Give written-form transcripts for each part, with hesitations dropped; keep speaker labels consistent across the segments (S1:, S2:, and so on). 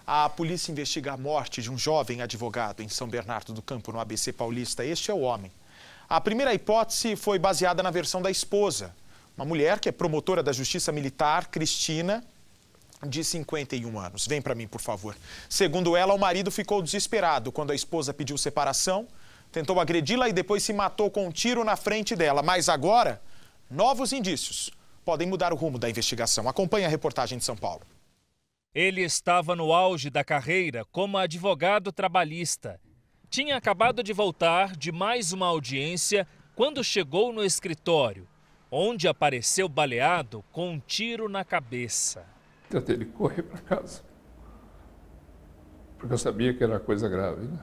S1: A polícia investiga a morte de um jovem advogado em São Bernardo do Campo, no ABC Paulista. Este é o homem. A primeira hipótese foi baseada na versão da esposa, uma mulher que é promotora da Justiça Militar, Cristina, de 51 anos. Vem para mim, por favor. Segundo ela, o marido ficou desesperado quando a esposa pediu separação, tentou agredi-la e depois se matou com um tiro na frente dela. Mas agora, novos indícios podem mudar o rumo da investigação. Acompanhe a reportagem de São Paulo.
S2: Ele estava no auge da carreira como advogado trabalhista. Tinha acabado de voltar de mais uma audiência quando chegou no escritório, onde apareceu baleado com um tiro na cabeça.
S3: Tentei ele correr para casa, porque eu sabia que era coisa grave, né?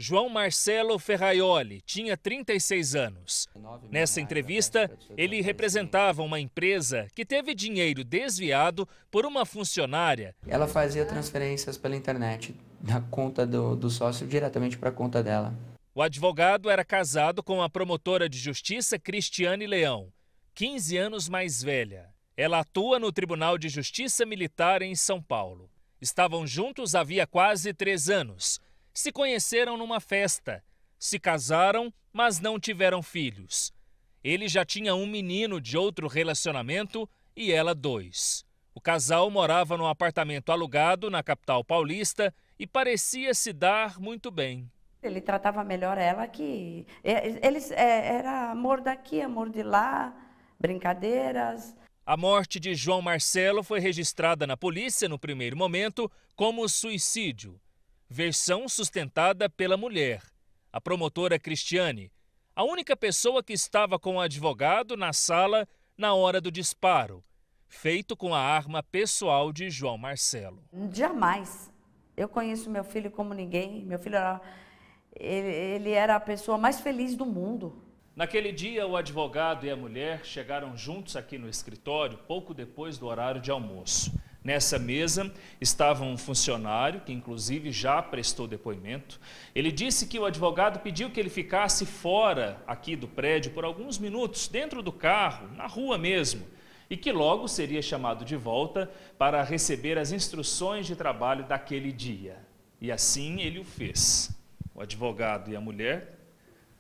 S2: João Marcelo Ferraioli tinha 36 anos. Nessa entrevista, ele representava uma empresa que teve dinheiro desviado por uma funcionária.
S4: Ela fazia transferências pela internet, da conta do sócio diretamente para a conta dela.
S2: O advogado era casado com a promotora de justiça Cristiane Leão, 15 anos mais velha. Ela atua no Tribunal de Justiça Militar em São Paulo. Estavam juntos havia quase 3 anos. Se conheceram numa festa, se casaram, mas não tiveram filhos. Ele já tinha um menino de outro relacionamento e ela 2. O casal morava num apartamento alugado na capital paulista e parecia se dar muito bem.
S5: Ele tratava melhor ela que... Era amor daqui, amor de lá, brincadeiras.
S2: A morte de João Marcelo foi registrada na polícia no primeiro momento como suicídio. Versão sustentada pela mulher, a promotora Cristiane, a única pessoa que estava com o advogado na sala na hora do disparo, feito com a arma pessoal de João Marcelo.
S5: Jamais. Eu conheço meu filho como ninguém. Meu filho ele era a pessoa mais feliz do mundo.
S2: Naquele dia, o advogado e a mulher chegaram juntos aqui no escritório pouco depois do horário de almoço. Nessa mesa estava um funcionário, que inclusive já prestou depoimento. Ele disse que o advogado pediu que ele ficasse fora aqui do prédio por alguns minutos, dentro do carro, na rua mesmo, e que logo seria chamado de volta para receber as instruções de trabalho daquele dia. E assim ele o fez. O advogado e a mulher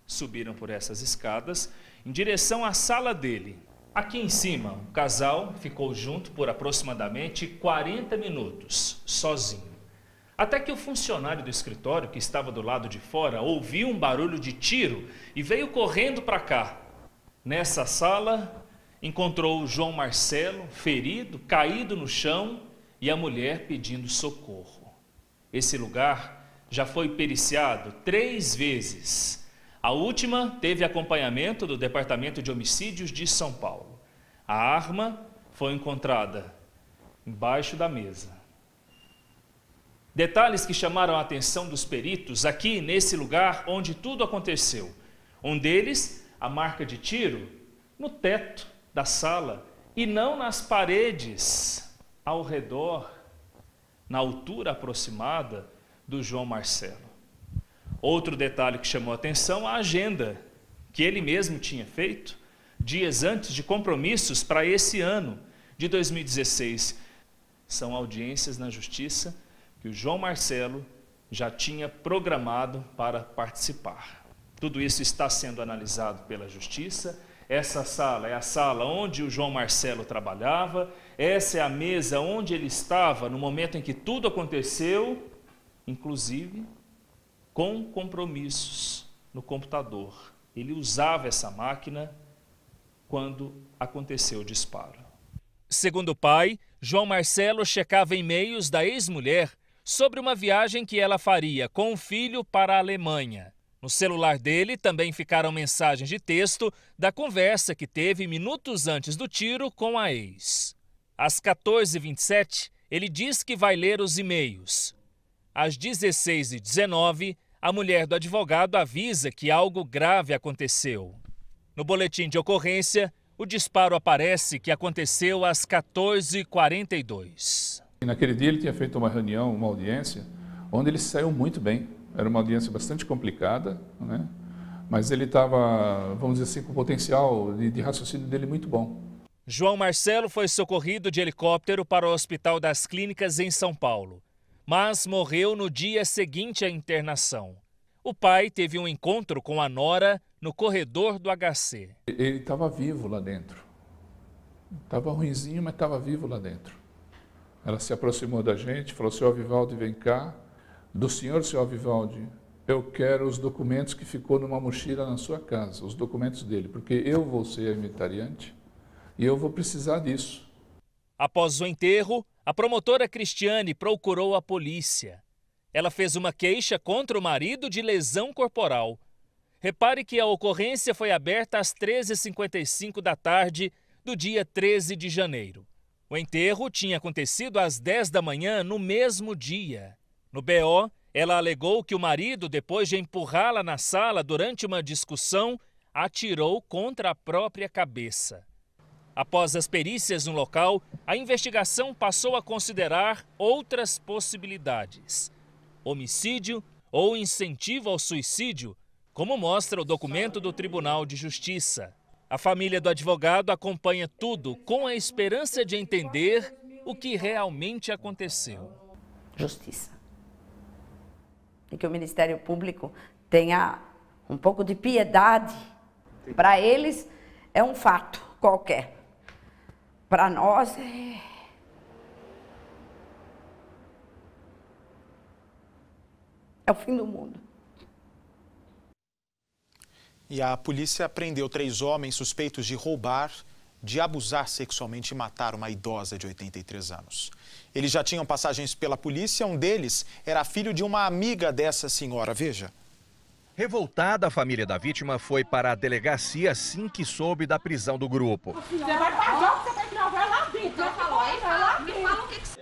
S2: subiram por essas escadas em direção à sala dele. Aqui em cima, o casal ficou junto por aproximadamente 40 minutos, sozinho. Até que o funcionário do escritório, que estava do lado de fora, ouviu um barulho de tiro e veio correndo para cá. Nessa sala, encontrou o João Marcelo, ferido, caído no chão, e a mulher pedindo socorro. Esse lugar já foi periciado 3 vezes. A última teve acompanhamento do Departamento de Homicídios de São Paulo. A arma foi encontrada embaixo da mesa. Detalhes que chamaram a atenção dos peritos aqui nesse lugar onde tudo aconteceu. Um deles, a marca de tiro no teto da sala e não nas paredes ao redor, na altura aproximada do João Marcelo. Outro detalhe que chamou a atenção, a agenda que ele mesmo tinha feito dias antes de compromissos para esse ano de 2016. São audiências na Justiça que o João Marcelo já tinha programado para participar. Tudo isso está sendo analisado pela Justiça. Essa sala é a sala onde o João Marcelo trabalhava, essa é a mesa onde ele estava no momento em que tudo aconteceu, inclusive com compromissos no computador. Ele usava essa máquina quando aconteceu o disparo. Segundo o pai, João Marcelo checava e-mails da ex-mulher sobre uma viagem que ela faria com o filho para a Alemanha. No celular dele também ficaram mensagens de texto da conversa que teve minutos antes do tiro com a ex. Às 14h27, ele diz que vai ler os e-mails. Às 16h19, a mulher do advogado avisa que algo grave aconteceu. No boletim de ocorrência, o disparo aparece que aconteceu às 14h42.
S3: Naquele dia ele tinha feito uma reunião, uma audiência, onde ele saiu muito bem. Era uma audiência bastante complicada, né? Mas ele estava, vamos dizer assim, com o potencial de raciocínio dele muito bom.
S2: João Marcelo foi socorrido de helicóptero para o Hospital das Clínicas em São Paulo, mas morreu no dia seguinte à internação. O pai teve um encontro com a nora no corredor do HC.
S3: Ele estava vivo lá dentro. Estava ruinzinho, mas estava vivo lá dentro. Ela se aproximou da gente, falou: senhor Vivaldi, vem cá. Do senhor Vivaldi, eu quero os documentos que ficou numa mochila na sua casa, os documentos dele, porque eu vou ser a inventariante e eu vou precisar disso.
S2: Após o enterro, a promotora Cristiane procurou a polícia. Ela fez uma queixa contra o marido de lesão corporal. Repare que a ocorrência foi aberta às 13h55 da tarde do dia 13 de janeiro. O enterro tinha acontecido às 10 da manhã no mesmo dia. No BO, ela alegou que o marido, depois de empurrá-la na sala durante uma discussão, atirou contra a própria cabeça. Após as perícias no local, a investigação passou a considerar outras possibilidades: homicídio ou incentivo ao suicídio, como mostra o documento do Tribunal de Justiça. A família do advogado acompanha tudo com a esperança de entender o que realmente aconteceu.
S5: Justiça. E que o Ministério Público tenha um pouco de piedade. Para eles é um fato qualquer. Para nós é o fim do mundo.
S1: E a polícia prendeu 3 homens suspeitos de roubar, de abusar sexualmente e matar uma idosa de 83 anos. Eles já tinham passagens pela polícia, um deles era filho de uma amiga dessa senhora, veja.
S6: Revoltada, a família da vítima foi para a delegacia assim que soube da prisão do grupo.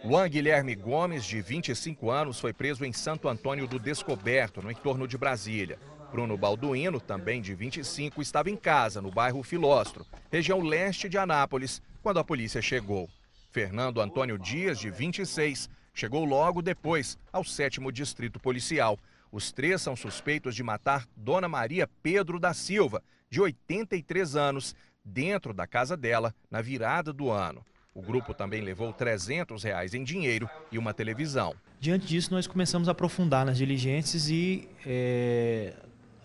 S6: Juan Guilherme Gomes, de 25 anos, foi preso em Santo Antônio do Descoberto, no entorno de Brasília. Bruno Balduino, também de 25, estava em casa, no bairro Filóstro, região leste de Anápolis, quando a polícia chegou. Fernando Antônio Dias, de 26, chegou logo depois ao 7º Distrito Policial. Os 3 são suspeitos de matar Dona Maria Pedro da Silva, de 83 anos, dentro da casa dela, na virada do ano. O grupo também levou R$300 em dinheiro e uma televisão.
S7: Diante disso, nós começamos a aprofundar nas diligências e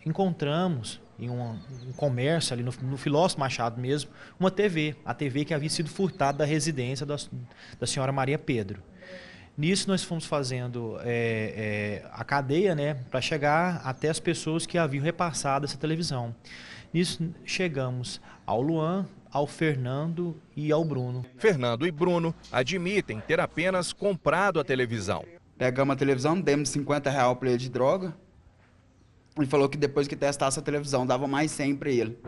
S7: encontramos em um comércio ali no Filósofo Machado mesmo, uma TV, a TV que havia sido furtada da residência da senhora Maria Pedro. Nisso nós fomos fazendo a cadeia, né, para chegar até as pessoas que haviam repassado essa televisão. Nisso chegamos ao Luan, ao Fernando e ao Bruno.
S6: Fernando e Bruno admitem ter apenas comprado a televisão.
S8: Pegamos a televisão, demos R$50 para ele de droga. Ele falou que depois que testasse a televisão, dava mais 100 para ele.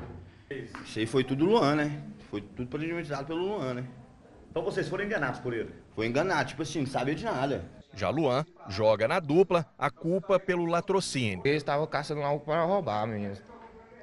S9: Isso aí foi tudo Luan, né? Foi tudo prejudicado pelo Luan, né? Então vocês foram enganados por ele? Foi enganado, tipo assim, não sabia de nada.
S6: Já Luan joga na dupla a culpa pelo latrocínio.
S10: Eles estavam caçando algo para roubar, menino.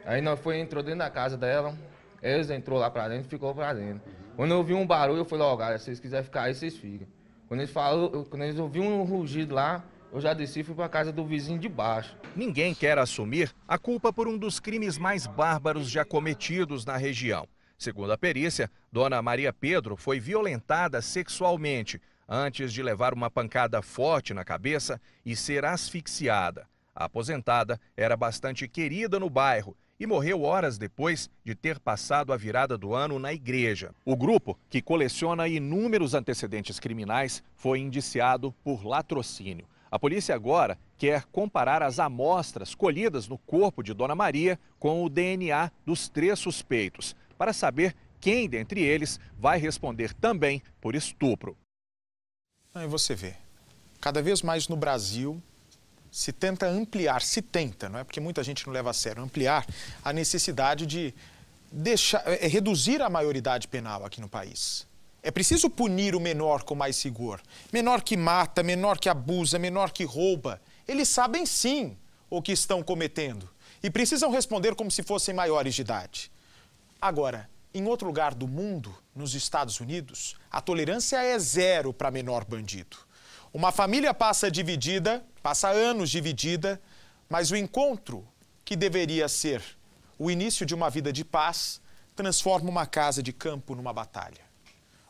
S10: Aí nós entrou dentro da casa dela, eles entrou lá para dentro e ficou para dentro. Quando eu ouvi um barulho, eu falei: ó, galera, se vocês quiserem ficar aí, vocês ficam. Quando eles ouviram um rugido lá, eu já desci e fui para a casa do vizinho de baixo.
S6: Ninguém quer assumir a culpa por um dos crimes mais bárbaros já cometidos na região. Segundo a perícia, Dona Maria Pedro foi violentada sexualmente antes de levar uma pancada forte na cabeça e ser asfixiada. A aposentada era bastante querida no bairro e morreu horas depois de ter passado a virada do ano na igreja. O grupo, que coleciona inúmeros antecedentes criminais, foi indiciado por latrocínio. A polícia agora quer comparar as amostras colhidas no corpo de Dona Maria com o DNA dos 3 suspeitos, para saber quem dentre eles vai responder também por estupro.
S1: Aí você vê, cada vez mais no Brasil se tenta ampliar, não é porque muita gente não leva a sério, ampliar a necessidade de reduzir a maioridade penal aqui no país. É preciso punir o menor com mais rigor. Menor que mata, menor que abusa, menor que rouba. Eles sabem sim o que estão cometendo e precisam responder como se fossem maiores de idade. Agora, em outro lugar do mundo, nos Estados Unidos, a tolerância é 0 para menor bandido. Uma família passa anos dividida, mas o encontro que deveria ser o início de uma vida de paz transforma uma casa de campo numa batalha.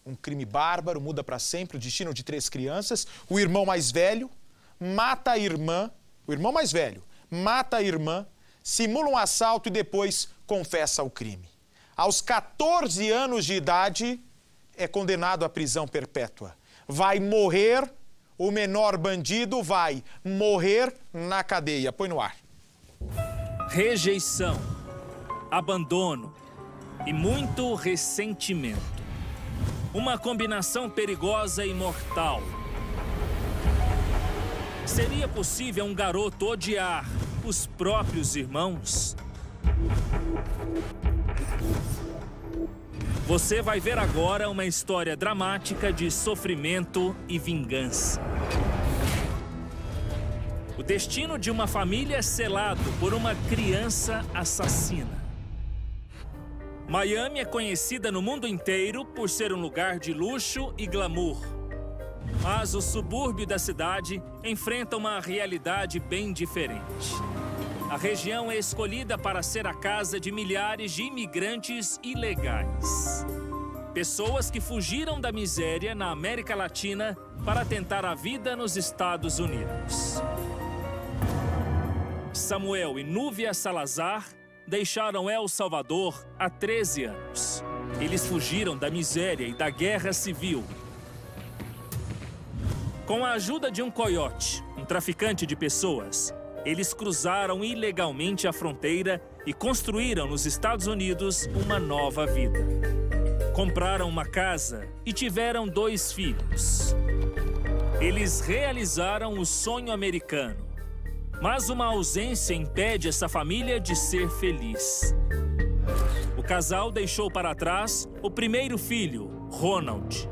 S1: Um crime bárbaro muda para sempre o destino de 3 crianças. O irmão mais velho mata a irmã. O irmão mais velho mata a irmã, simula um assalto e depois confessa o crime. Aos 14 anos de idade, é condenado à prisão perpétua. Vai morrer, o menor bandido vai morrer na cadeia. Põe no ar.
S2: Rejeição, abandono e muito ressentimento. Uma combinação perigosa e mortal. Seria possível um garoto odiar os próprios irmãos? Você vai ver agora uma história dramática de sofrimento e vingança. O destino de uma família é selado por uma criança assassina. Miami é conhecida no mundo inteiro por ser um lugar de luxo e glamour. Mas o subúrbio da cidade enfrenta uma realidade bem diferente. A região é escolhida para ser a casa de milhares de imigrantes ilegais. Pessoas que fugiram da miséria na América Latina para tentar a vida nos Estados Unidos. Samuel e Núvia Salazar deixaram El Salvador há 13 anos. Eles fugiram da miséria e da guerra civil. Com a ajuda de um coiote, um traficante de pessoas, eles cruzaram ilegalmente a fronteira e construíram nos Estados Unidos uma nova vida. Compraram uma casa e tiveram 2 filhos. Eles realizaram o sonho americano. Mas uma ausência impede essa família de ser feliz. O casal deixou para trás o primeiro filho, Ronald.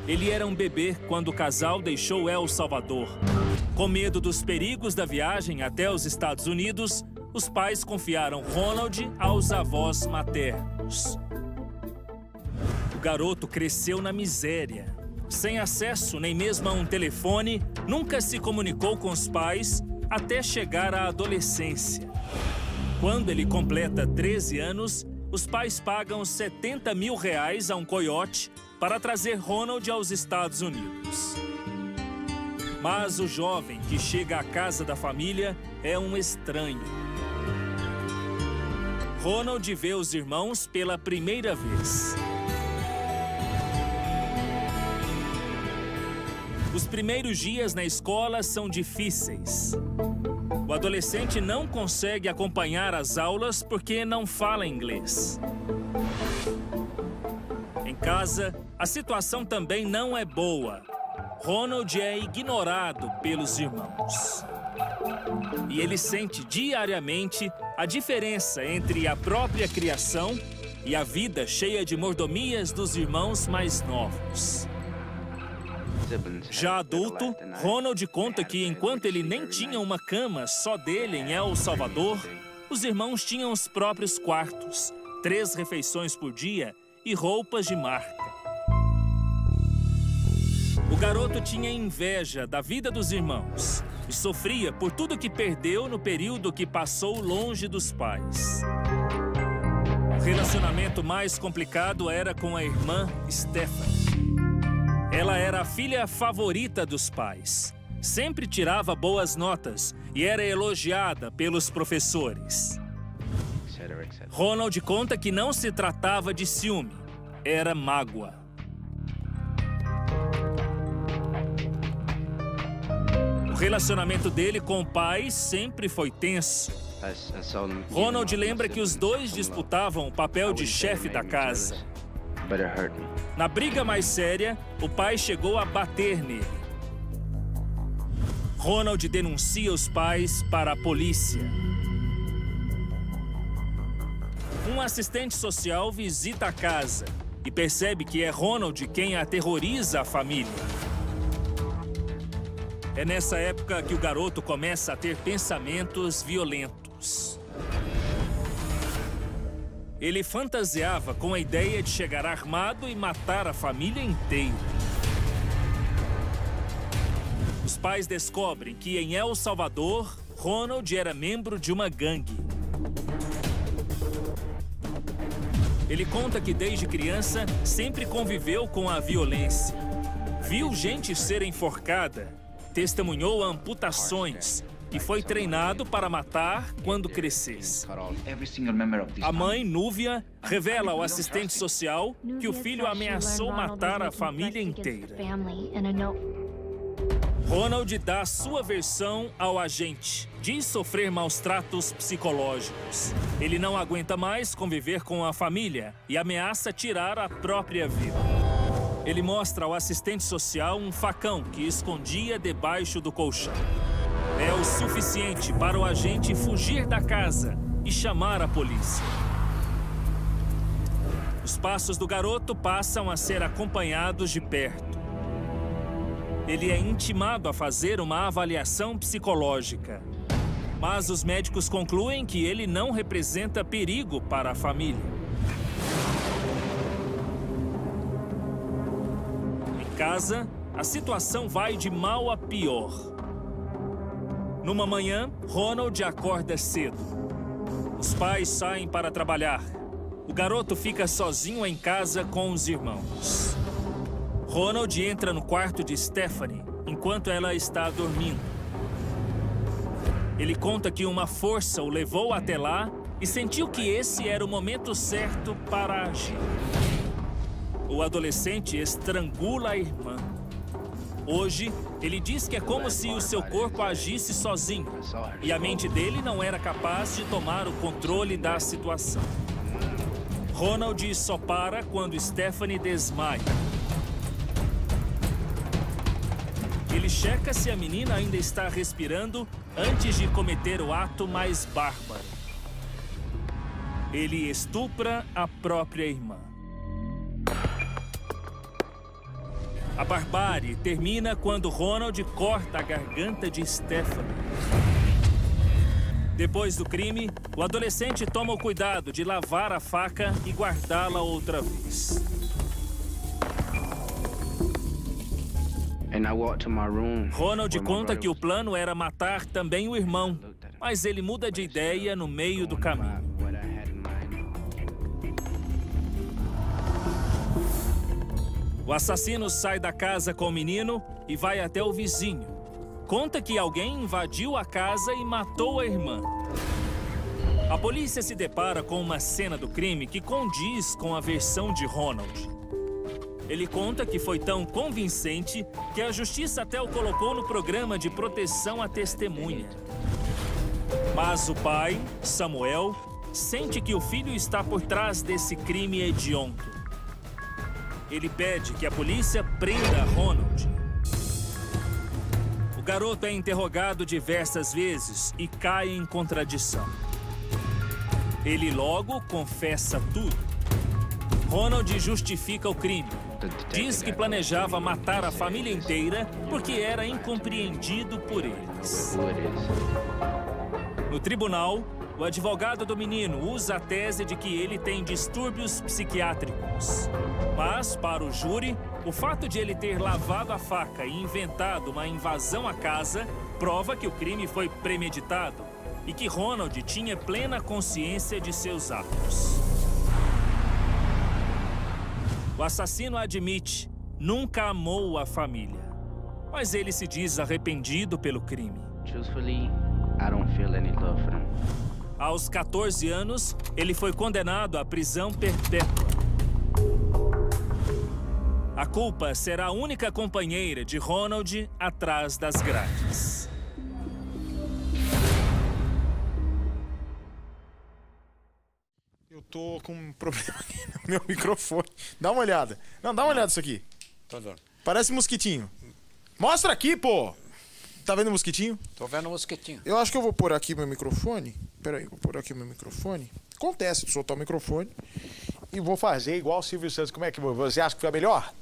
S2: Ele era um bebê quando o casal deixou El Salvador. Com medo dos perigos da viagem até os Estados Unidos, os pais confiaram Ronald aos avós maternos. O garoto cresceu na miséria. Sem acesso nem mesmo a um telefone, nunca se comunicou com os pais até chegar à adolescência. Quando ele completa 13 anos, os pais pagam R$70 mil a um coiote para trazer Ronald aos Estados Unidos. Mas o jovem que chega à casa da família é um estranho. Ronald vê os irmãos pela primeira vez. Os primeiros dias na escola são difíceis. O adolescente não consegue acompanhar as aulas porque não fala inglês. Em casa, a situação também não é boa. Ronald é ignorado pelos irmãos. E ele sente diariamente a diferença entre a própria criação e a vida cheia de mordomias dos irmãos mais novos. Já adulto, Ronald conta que enquanto ele nem tinha uma cama só dele em El Salvador, os irmãos tinham os próprios quartos, 3 refeições por dia e roupas de marca. O garoto tinha inveja da vida dos irmãos e sofria por tudo que perdeu no período que passou longe dos pais. O relacionamento mais complicado era com a irmã Stephanie. Ela era a filha favorita dos pais. Sempre tirava boas notas e era elogiada pelos professores. Ronald conta que não se tratava de ciúme, era mágoa. O relacionamento dele com o pai sempre foi tenso. Ronald lembra que os dois disputavam o papel de chefe da casa. Na briga mais séria, o pai chegou a bater nele. Ronald denuncia os pais para a polícia. Um assistente social visita a casa e percebe que é Ronald quem aterroriza a família. É nessa época que o garoto começa a ter pensamentos violentos. Ele fantasiava com a ideia de chegar armado e matar a família inteira. Os pais descobrem que em El Salvador, Ronald era membro de uma gangue. Ele conta que desde criança sempre conviveu com a violência. Viu gente ser enforcada, testemunhou amputações e foi treinado para matar quando crescesse. A mãe, Núvia, revela ao assistente social que o filho ameaçou matar a família inteira. Ronald dá sua versão ao agente. Diz sofrer maus tratos psicológicos. Ele não aguenta mais conviver com a família e ameaça tirar a própria vida. Ele mostra ao assistente social um facão que escondia debaixo do colchão. É o suficiente para o agente fugir da casa e chamar a polícia. Os passos do garoto passam a ser acompanhados de perto. Ele é intimado a fazer uma avaliação psicológica. Mas os médicos concluem que ele não representa perigo para a família. Em casa, a situação vai de mal a pior. Numa manhã, Ronald acorda cedo. Os pais saem para trabalhar. O garoto fica sozinho em casa com os irmãos. Ronald entra no quarto de Stephanie enquanto ela está dormindo. Ele conta que uma força o levou até lá e sentiu que esse era o momento certo para agir. O adolescente estrangula a irmã. Hoje, ele diz que é como se o seu corpo agisse sozinho e a mente dele não era capaz de tomar o controle da situação. Ronald só para quando Stephanie desmaia. Ele checa se a menina ainda está respirando antes de cometer o ato mais bárbaro. Ele estupra a própria irmã. A barbárie termina quando Ronald corta a garganta de Stephanie. Depois do crime, o adolescente toma o cuidado de lavar a faca e guardá-la outra vez. Ronald conta que o plano era matar também o irmão, mas ele muda de ideia no meio do caminho. O assassino sai da casa com o menino e vai até o vizinho. Conta que alguém invadiu a casa e matou a irmã. A polícia se depara com uma cena do crime que condiz com a versão de Ronald. Ele conta que foi tão convincente que a justiça até o colocou no programa de proteção à testemunha. Mas o pai, Samuel, sente que o filho está por trás desse crime hediondo. Ele pede que a polícia prenda Ronald. O garoto é interrogado diversas vezes e cai em contradição. Ele logo confessa tudo. Ronald justifica o crime. Diz que planejava matar a família inteira porque era incompreendido por eles. No tribunal, o advogado do menino usa a tese de que ele tem distúrbios psiquiátricos. Mas, para o júri, o fato de ele ter lavado a faca e inventado uma invasão à casa prova que o crime foi premeditado e que Ronald tinha plena consciência de seus atos. O assassino admite, nunca amou a família, mas ele se diz arrependido pelo crime. Aos 14 anos, ele foi condenado à prisão perpétua. A culpa será a única companheira de Ronald atrás das grades.
S1: Eu tô com um problema aqui no meu microfone. Dá uma olhada. Não, dá uma olhada nisso aqui. Parece mosquitinho. Mostra aqui, pô! Tá vendo o mosquitinho?
S11: Tô vendo o mosquitinho.
S1: Eu acho que eu vou pôr aqui meu microfone. Peraí, vou pôr aqui meu microfone. Acontece de soltar o microfone. E vou fazer igual o Silvio Santos. Como é que você acha que foi melhor?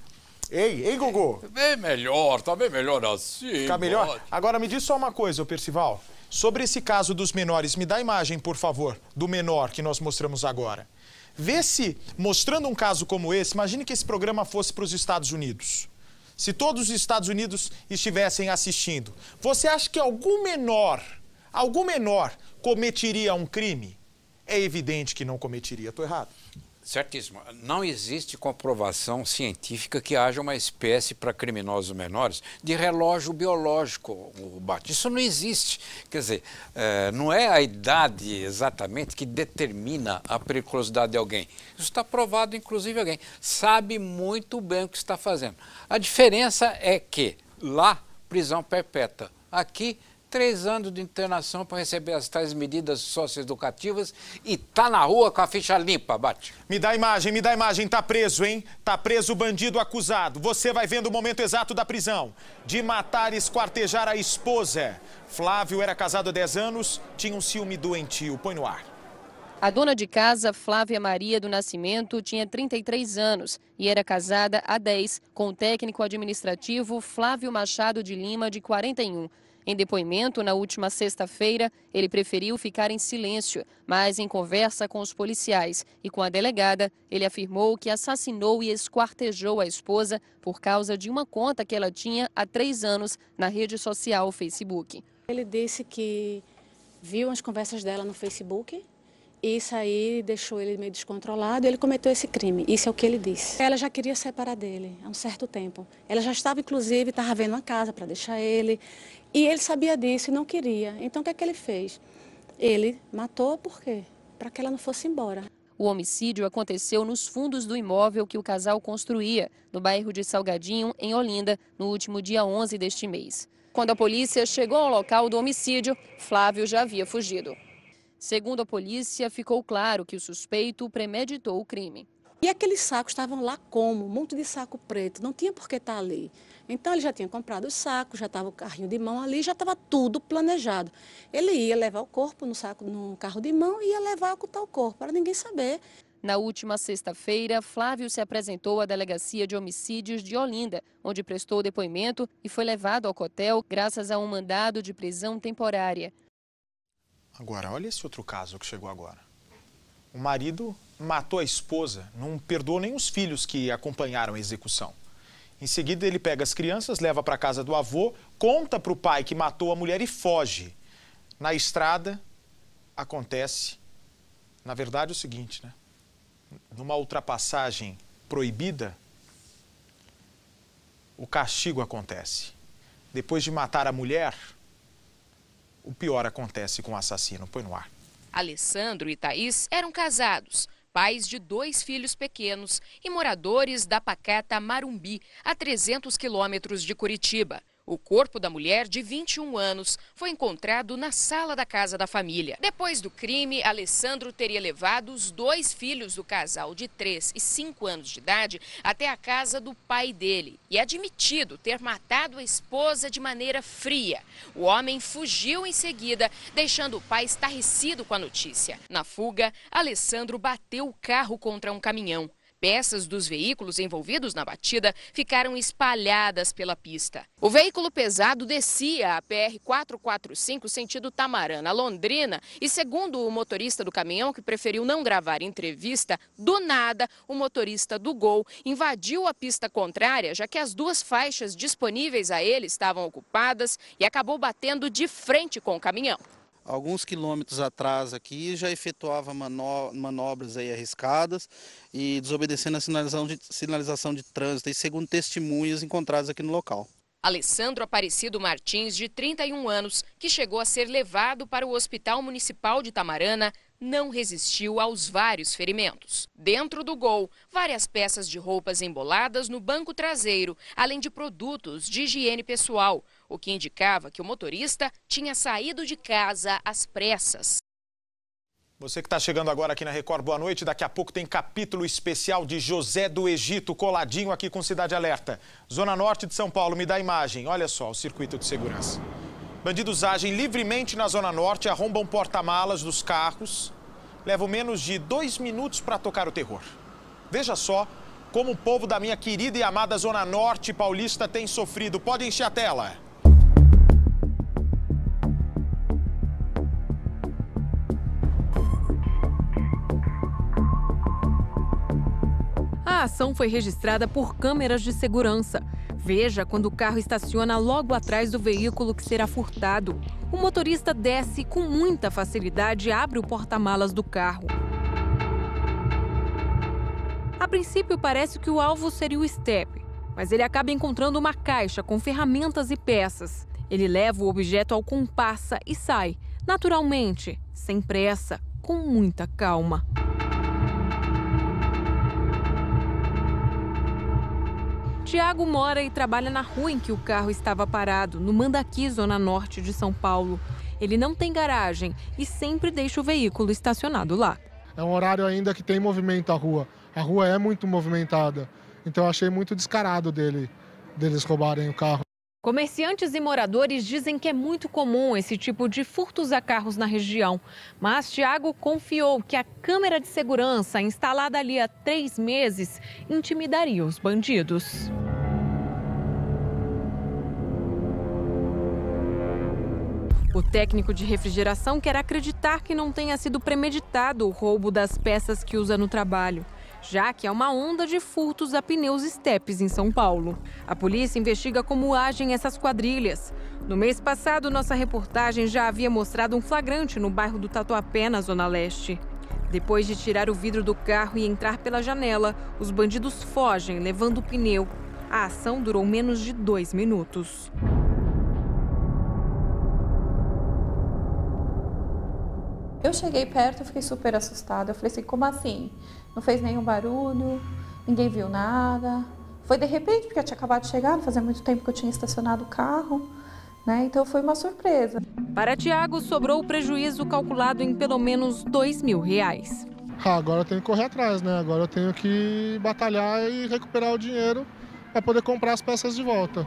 S1: Ei, Gogô.
S11: Bem melhor, tá bem melhor assim.
S1: Fica melhor? Pode. Agora me diz só uma coisa, ô Percival. Sobre esse caso dos menores, me dá a imagem, por favor, do menor que nós mostramos agora. Vê se, mostrando um caso como esse, imagine que esse programa fosse para os Estados Unidos. Se todos os Estados Unidos estivessem assistindo, você acha que algum menor cometeria um crime? É evidente que não cometeria, tô errado?
S11: Certíssimo. Não existe comprovação científica que haja uma espécie para criminosos menores de relógio biológico, Bate. Isso não existe. Quer dizer, não é a idade exatamente que determina a periculosidade de alguém. Isso está provado, inclusive, alguém sabe muito bem o que está fazendo. A diferença é que lá, prisão perpétua. Aqui, 3 anos de internação para receber as tais medidas socioeducativas e tá na rua com a ficha limpa, Bate.
S1: Me dá imagem, tá preso, hein? Tá preso o bandido acusado. Você vai vendo o momento exato da prisão. De matar e esquartejar a esposa. Flávio era casado há 10 anos, tinha um ciúme doentio. Põe no ar.
S12: A dona de casa, Flávia Maria do Nascimento, tinha 33 anos e era casada há 10 com o técnico administrativo Flávio Machado de Lima, de 41. Em depoimento, na última sexta-feira, ele preferiu ficar em silêncio, mas em conversa com os policiais e com a delegada, ele afirmou que assassinou e esquartejou a esposa por causa de uma conta que ela tinha há 3 anos na rede social Facebook.
S13: Ele disse que viu as conversas dela no Facebook. Isso aí deixou ele meio descontrolado e ele cometeu esse crime. Isso é o que ele disse. Ela já queria separar dele há um certo tempo. Ela já estava, inclusive, vendo uma casa para deixar ele. E ele sabia disso e não queria. Então, o que é que ele fez? Ele matou por quê? Para que ela não fosse embora.
S12: O homicídio aconteceu nos fundos do imóvel que o casal construía, no bairro de Salgadinho, em Olinda, no último dia 11 deste mês. Quando a polícia chegou ao local do homicídio, Flávio já havia fugido. Segundo a polícia, ficou claro que o suspeito premeditou o crime.
S13: E aqueles sacos estavam lá como? Um monte de saco preto, não tinha por que estar ali. Então ele já tinha comprado os sacos, já estava o carrinho de mão ali, já estava tudo planejado. Ele ia levar o corpo no carro de mão e ia levar ocultar o corpo, para ninguém saber.
S12: Na última sexta-feira, Flávio se apresentou à Delegacia de Homicídios de Olinda, onde prestou depoimento e foi levado ao cotel graças a um mandado de prisão temporária.
S1: Agora, olha esse outro caso que chegou agora. O marido matou a esposa, não perdoou nem os filhos que acompanharam a execução. Em seguida, ele pega as crianças, leva para a casa do avô, conta para o pai que matou a mulher e foge. Na estrada, acontece, na verdade, o seguinte, né? Numa ultrapassagem proibida, o castigo acontece. Depois de matar a mulher, o pior acontece com o assassino. Põe no ar.
S14: Alessandro e Thaís eram casados, pais de 2 filhos pequenos e moradores da pacata Marumbi, a 300 quilômetros de Curitiba. O corpo da mulher, de 21 anos, foi encontrado na sala da casa da família. Depois do crime, Alessandro teria levado os 2 filhos do casal, de 3 e 5 anos de idade, até a casa do pai dele e admitido ter matado a esposa de maneira fria. O homem fugiu em seguida, deixando o pai estarrecido com a notícia. Na fuga, Alessandro bateu o carro contra um caminhão. Peças dos veículos envolvidos na batida ficaram espalhadas pela pista. O veículo pesado descia a PR-445 sentido Tamarana, Londrina, e segundo o motorista do caminhão, que preferiu não gravar entrevista, do nada o motorista do Gol invadiu a pista contrária, já que as 2 faixas disponíveis a ele estavam ocupadas, e acabou batendo de frente com o caminhão.
S15: Alguns quilômetros atrás aqui já efetuava manobras aí arriscadas e desobedecendo a sinalização de trânsito, e segundo testemunhas encontradas aqui no local.
S14: Alessandro Aparecido Martins, de 31 anos, que chegou a ser levado para o Hospital Municipal de Tamarana, não resistiu aos vários ferimentos. Dentro do Gol, várias peças de roupas emboladas no banco traseiro, além de produtos de higiene pessoal, o que indicava que o motorista tinha saído de casa às pressas.
S1: Você que está chegando agora aqui na Record, boa noite. Daqui a pouco tem capítulo especial de José do Egito, coladinho aqui com Cidade Alerta. Zona Norte de São Paulo, me dá a imagem. Olha só o circuito de segurança. Bandidos agem livremente na Zona Norte, arrombam porta-malas dos carros, levam menos de 2 minutos para tocar o terror. Veja só como o povo da minha querida e amada Zona Norte paulista tem sofrido. Pode encher a tela.
S16: A ação foi registrada por câmeras de segurança. Veja quando o carro estaciona logo atrás do veículo que será furtado. O motorista desce com muita facilidade e abre o porta-malas do carro. A princípio parece que o alvo seria o estepe, mas ele acaba encontrando uma caixa com ferramentas e peças. Ele leva o objeto ao comparsa e sai, naturalmente, sem pressa, com muita calma. Tiago mora e trabalha na rua em que o carro estava parado, no Mandaqui, zona norte de São Paulo. Ele não tem garagem e sempre deixa o veículo estacionado lá.
S17: É um horário ainda que tem movimento a rua. A rua é muito movimentada, então eu achei muito descarado deles roubarem o carro.
S16: Comerciantes e moradores dizem que é muito comum esse tipo de furtos a carros na região. Mas Tiago confiou que a câmera de segurança, instalada ali há 3 meses, intimidaria os bandidos. O técnico de refrigeração quer acreditar que não tenha sido premeditado o roubo das peças que usa no trabalho, já que há uma onda de furtos a pneus estepes em São Paulo. A polícia investiga como agem essas quadrilhas. No mês passado, nossa reportagem já havia mostrado um flagrante no bairro do Tatuapé, na Zona Leste. Depois de tirar o vidro do carro e entrar pela janela, os bandidos fogem, levando o pneu. A ação durou menos de 2 minutos.
S18: Eu cheguei perto, eu fiquei super assustada. Eu falei assim, como assim? Não fez nenhum barulho, ninguém viu nada. Foi de repente, porque eu tinha acabado de chegar, não fazia muito tempo que eu tinha estacionado o carro, né? Então foi uma surpresa.
S16: Para Tiago, sobrou o prejuízo calculado em pelo menos R$2.000.
S17: Agora eu tenho que correr atrás, né? Agora eu tenho que batalhar e recuperar o dinheiro para poder comprar as peças de volta.